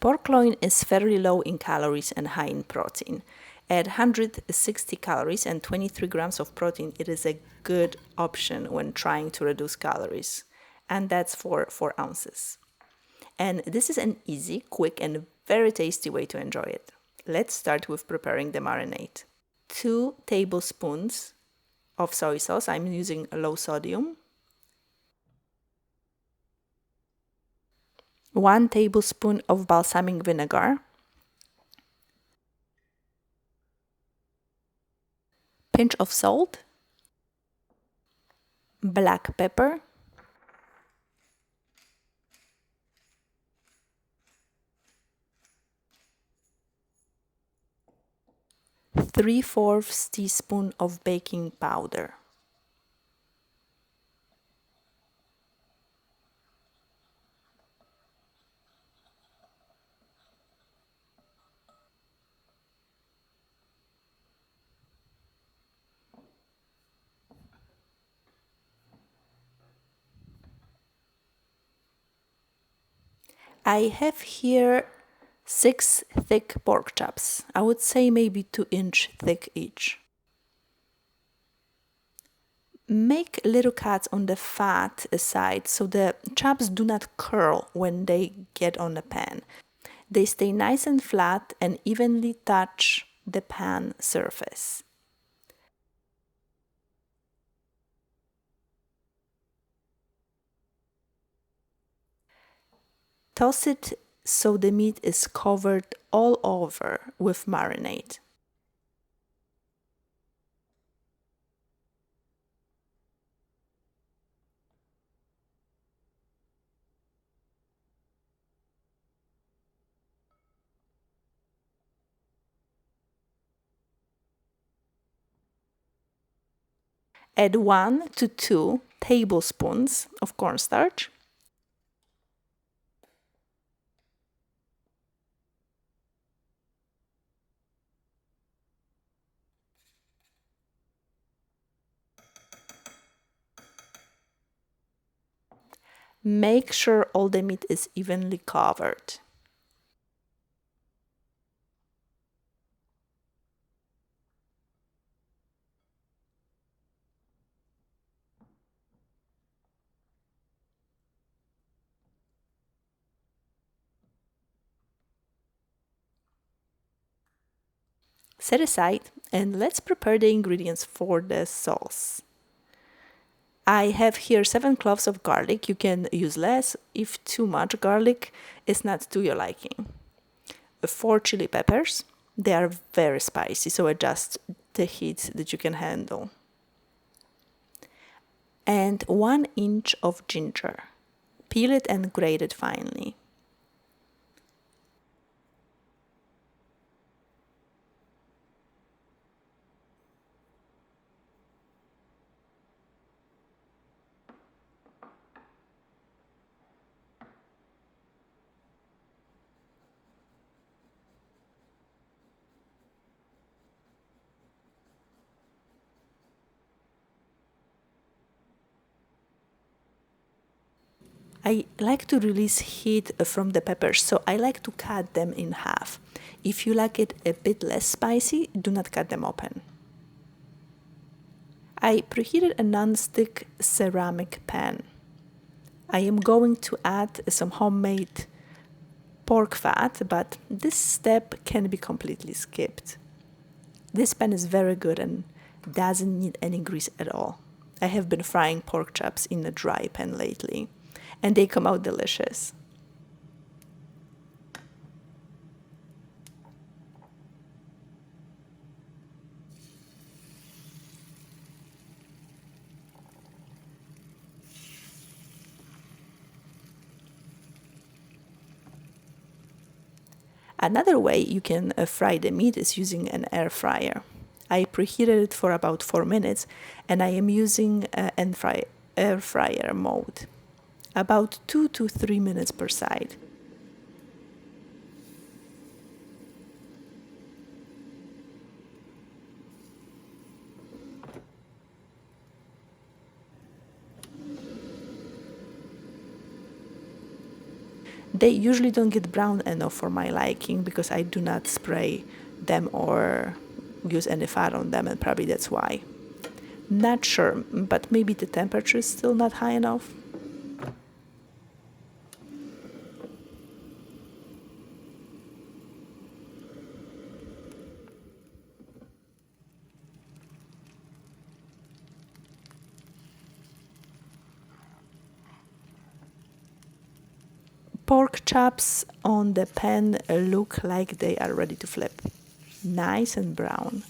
Pork loin is fairly low in calories and high in protein. At 160 calories and 23 grams of protein, it is a good option when trying to reduce calories. And that's for 4 ounces. And this is an easy, quick, and very tasty way to enjoy it. Let's start with preparing the marinade. 2 tablespoons of soy sauce. I'm using low sodium. 1 tablespoon of balsamic vinegar. Pinch of salt. Black pepper. 3/4 teaspoon of baking powder. I have here 6 thick pork chops. I would say maybe 2-inch thick each. Make little cuts on the fat side so the chops do not curl when they get on the pan. They stay nice and flat and evenly touch the pan surface. Toss it so the meat is covered all over with marinade. Add 1 to 2 tablespoons of cornstarch. Make sure all the meat is evenly covered. Set aside and let's prepare the ingredients for the sauce. I have here 7 cloves of garlic. You can use less if too much garlic is not to your liking. 4 chili peppers. They are very spicy, so adjust the heat that you can handle. And 1 inch of ginger. Peel it and grate it finely. I like to release heat from the peppers, so I like to cut them in half. If you like it a bit less spicy, do not cut them open. I preheated a non-stick ceramic pan. I am going to add some homemade pork fat, but this step can be completely skipped. This pan is very good and doesn't need any grease at all. I have been frying pork chops in a dry pan lately, and they come out delicious. Another way you can fry the meat is using an air fryer. I preheated it for about 4 minutes and I am using air fryer mode. About 2 to 3 minutes per side. They usually don't get brown enough for my liking because I do not spray them or use any fat on them, and probably that's why. Not sure, but maybe the temperature is still not high enough. Pork chops on the pan look like they are ready to flip. Nice and brown.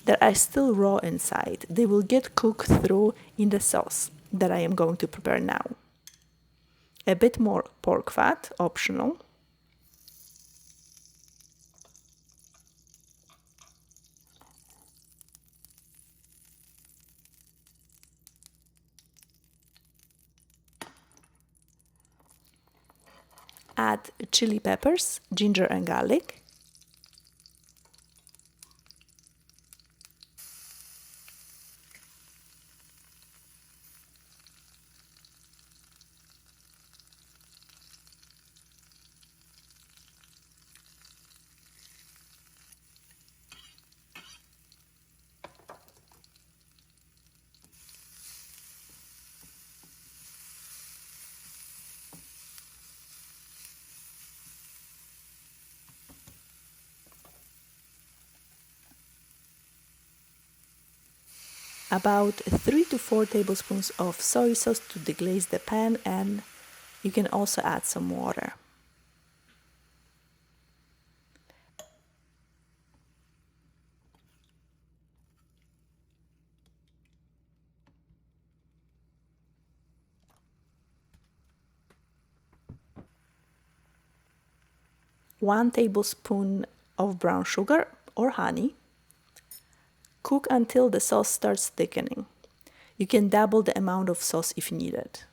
They are still raw inside. They will get cooked through in the sauce that I am going to prepare now. A bit more pork fat, optional. Add chili peppers, ginger and garlic. About 3 to 4 tablespoons of soy sauce to deglaze the pan, and you can also add some water. One tablespoon of brown sugar or honey. Cook until the sauce starts thickening. You can double the amount of sauce if needed.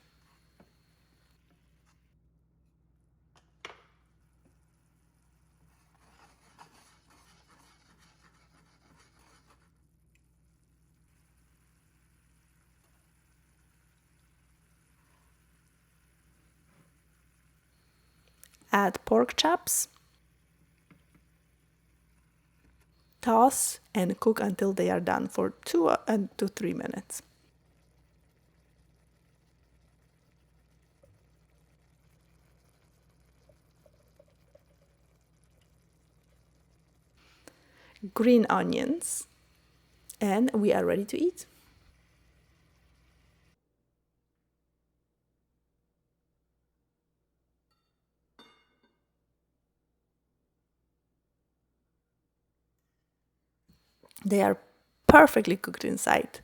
Add pork chops. Toss and cook until they are done for 2 to 3 minutes. Green onions, and we are ready to eat. They are perfectly cooked inside.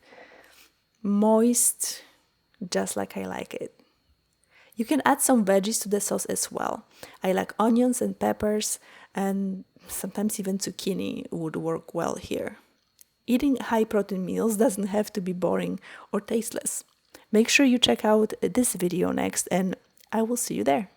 Moist, just like I like it. You can add some veggies to the sauce as well. I like onions and peppers, and sometimes even zucchini would work well here. Eating high protein meals doesn't have to be boring or tasteless. Make sure you check out this video next, and I will see you there.